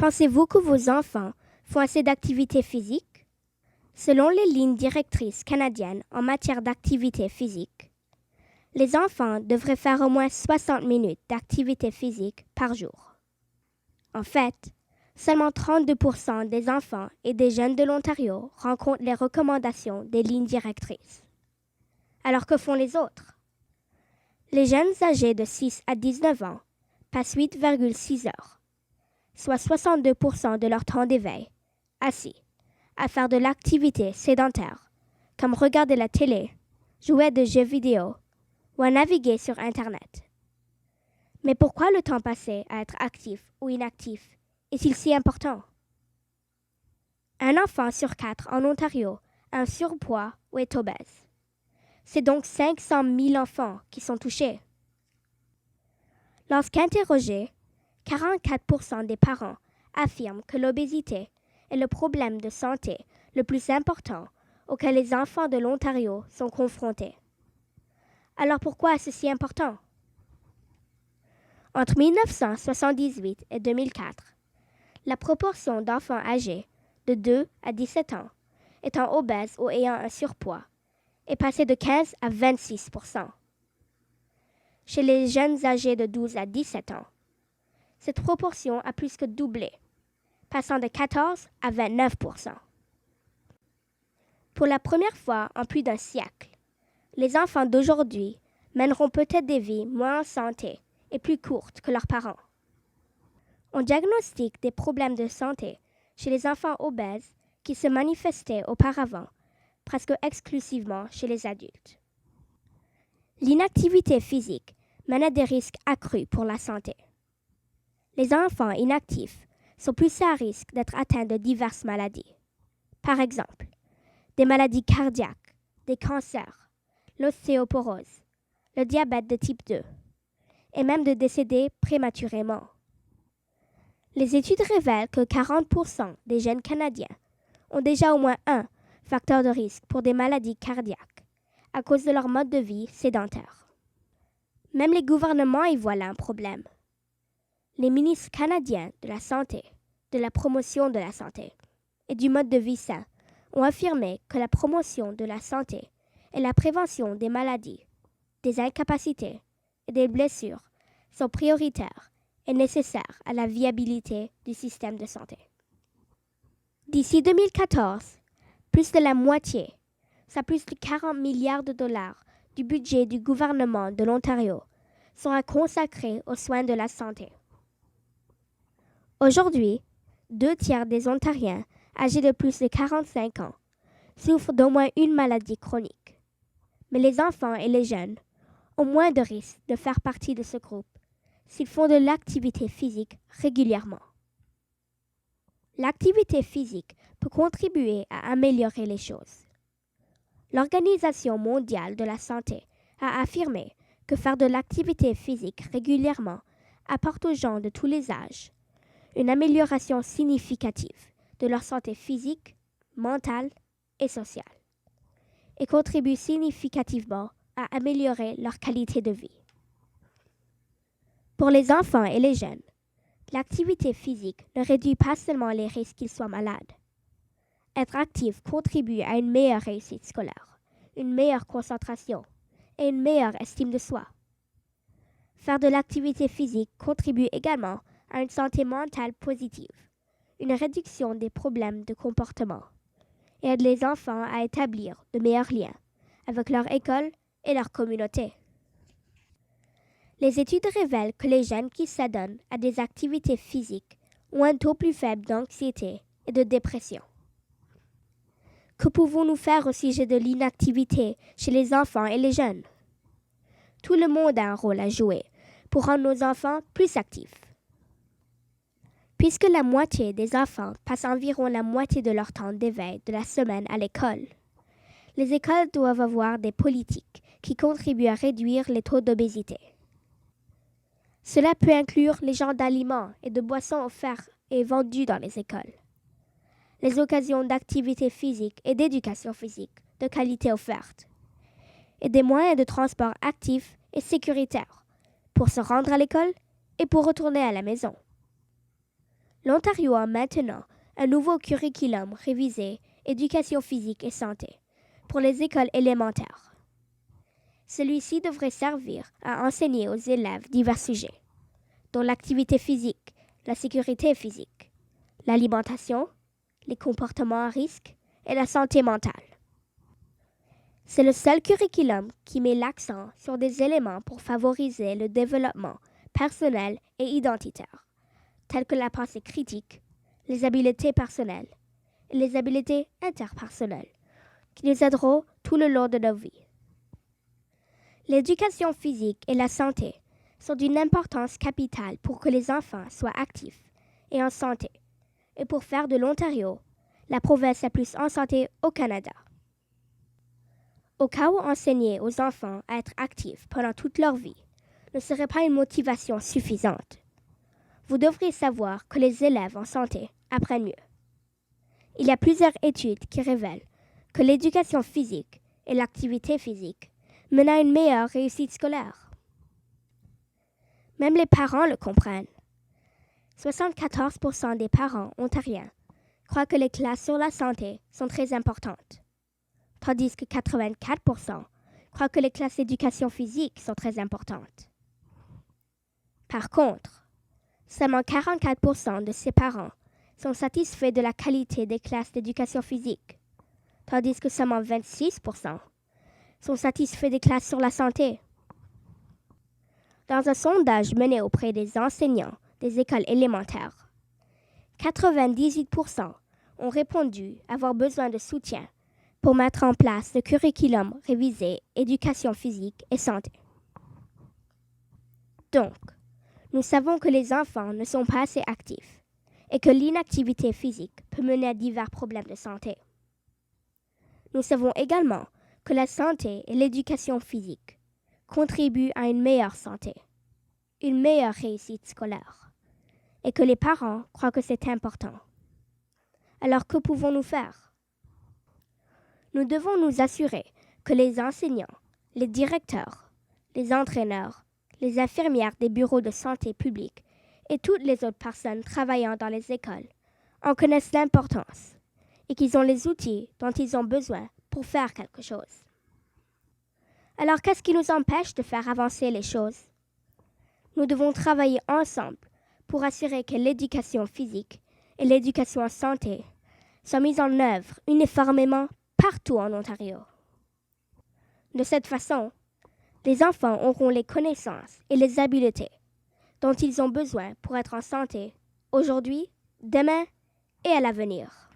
Pensez-vous que vos enfants font assez d'activité physique? Selon les lignes directrices canadiennes en matière d'activité physique, les enfants devraient faire au moins 60 minutes d'activité physique par jour. En fait, seulement 32% des enfants et des jeunes de l'Ontario rencontrent les recommandations des lignes directrices. Alors que font les autres? Les jeunes âgés de 6 à 19 ans passent 8,6 heures, soit 62% de leur temps d'éveil, assis, à faire de l'activité sédentaire, comme regarder la télé, jouer à des jeux vidéo ou à naviguer sur Internet. Mais pourquoi le temps passé à être actif ou inactif est-il si important? Un enfant sur 4 en Ontario a un surpoids ou est obèse. C'est donc 500 000 enfants qui sont touchés. Lorsqu'interrogés, 44% des parents affirment que l'obésité est le problème de santé le plus important auquel les enfants de l'Ontario sont confrontés. Alors pourquoi est-ce si important? Entre 1978 et 2004, la proportion d'enfants âgés de 2 à 17 ans étant obèses ou ayant un surpoids est passée de 15 à 26%. Chez les jeunes âgés de 12 à 17 ans, cette proportion a plus que doublé, passant de 14 à 29%. Pour la première fois en plus d'un siècle, les enfants d'aujourd'hui mèneront peut-être des vies moins en santé et plus courtes que leurs parents. On diagnostique des problèmes de santé chez les enfants obèses qui se manifestaient auparavant presque exclusivement chez les adultes. L'inactivité physique mène à des risques accrus pour la santé. Les enfants inactifs sont plus à risque d'être atteints de diverses maladies. Par exemple, des maladies cardiaques, des cancers, l'ostéoporose, le diabète de type 2, et même de décéder prématurément. Les études révèlent que 40% des jeunes Canadiens ont déjà au moins un facteur de risque pour des maladies cardiaques à cause de leur mode de vie sédentaire. Même les gouvernements y voient là un problème. Les ministres canadiens de la Santé, de la promotion de la santé et du mode de vie sain ont affirmé que la promotion de la santé et la prévention des maladies, des incapacités et des blessures sont prioritaires et nécessaires à la viabilité du système de santé. D'ici 2014, plus de la moitié, soit plus de 40 milliards de dollars du budget du gouvernement de l'Ontario, sera consacré aux soins de la santé. Aujourd'hui, 2/3 des Ontariens âgés de plus de 45 ans souffrent d'au moins une maladie chronique. Mais les enfants et les jeunes ont moins de risques de faire partie de ce groupe s'ils font de l'activité physique régulièrement. L'activité physique peut contribuer à améliorer les choses. L'Organisation mondiale de la santé a affirmé que faire de l'activité physique régulièrement apporte aux gens de tous les âges une amélioration significative de leur santé physique, mentale et sociale, et contribue significativement à améliorer leur qualité de vie. Pour les enfants et les jeunes, l'activité physique ne réduit pas seulement les risques qu'ils soient malades. Être actif contribue à une meilleure réussite scolaire, une meilleure concentration et une meilleure estime de soi. Faire de l'activité physique contribue également à une santé mentale positive, une réduction des problèmes de comportement et aide les enfants à établir de meilleurs liens avec leur école et leur communauté. Les études révèlent que les jeunes qui s'adonnent à des activités physiques ont un taux plus faible d'anxiété et de dépression. Que pouvons-nous faire au sujet de l'inactivité chez les enfants et les jeunes? Tout le monde a un rôle à jouer pour rendre nos enfants plus actifs. Puisque la moitié des enfants passent environ la moitié de leur temps d'éveil de la semaine à l'école, les écoles doivent avoir des politiques qui contribuent à réduire les taux d'obésité. Cela peut inclure les genres d'aliments et de boissons offerts et vendus dans les écoles, les occasions d'activité physique et d'éducation physique de qualité offertes, et des moyens de transport actifs et sécuritaires pour se rendre à l'école et pour retourner à la maison. L'Ontario a maintenant un nouveau curriculum révisé éducation physique et santé pour les écoles élémentaires. Celui-ci devrait servir à enseigner aux élèves divers sujets, dont l'activité physique, la sécurité physique, l'alimentation, les comportements à risque et la santé mentale. C'est le seul curriculum qui met l'accent sur des éléments pour favoriser le développement personnel et identitaire, tels que la pensée critique, les habiletés personnelles et les habiletés interpersonnelles, qui nous aideront tout le long de nos vies. L'éducation physique et la santé sont d'une importance capitale pour que les enfants soient actifs et en santé, et pour faire de l'Ontario la province la plus en santé au Canada. Au cas où enseigner aux enfants à être actifs pendant toute leur vie ne serait pas une motivation suffisante, vous devriez savoir que les élèves en santé apprennent mieux. Il y a plusieurs études qui révèlent que l'éducation physique et l'activité physique mènent à une meilleure réussite scolaire. Même les parents le comprennent. 74% des parents ontariens croient que les classes sur la santé sont très importantes, tandis que 84% croient que les classes d'éducation physique sont très importantes. Par contre, seulement 44% de ces parents sont satisfaits de la qualité des classes d'éducation physique, tandis que seulement 26% sont satisfaits des classes sur la santé. Dans un sondage mené auprès des enseignants des écoles élémentaires, 98% ont répondu avoir besoin de soutien pour mettre en place le curriculum révisé éducation physique et santé. Donc, nous savons que les enfants ne sont pas assez actifs et que l'inactivité physique peut mener à divers problèmes de santé. Nous savons également que la santé et l'éducation physique contribuent à une meilleure santé, une meilleure réussite scolaire, et que les parents croient que c'est important. Alors que pouvons-nous faire? Nous devons nous assurer que les enseignants, les directeurs, les entraîneurs, les infirmières des bureaux de santé publique et toutes les autres personnes travaillant dans les écoles en connaissent l'importance et qu'ils ont les outils dont ils ont besoin pour faire quelque chose. Alors qu'est-ce qui nous empêche de faire avancer les choses? Nous devons travailler ensemble pour assurer que l'éducation physique et l'éducation en santé soient mises en œuvre uniformément partout en Ontario. De cette façon, les enfants auront les connaissances et les habiletés dont ils ont besoin pour être en santé aujourd'hui, demain et à l'avenir.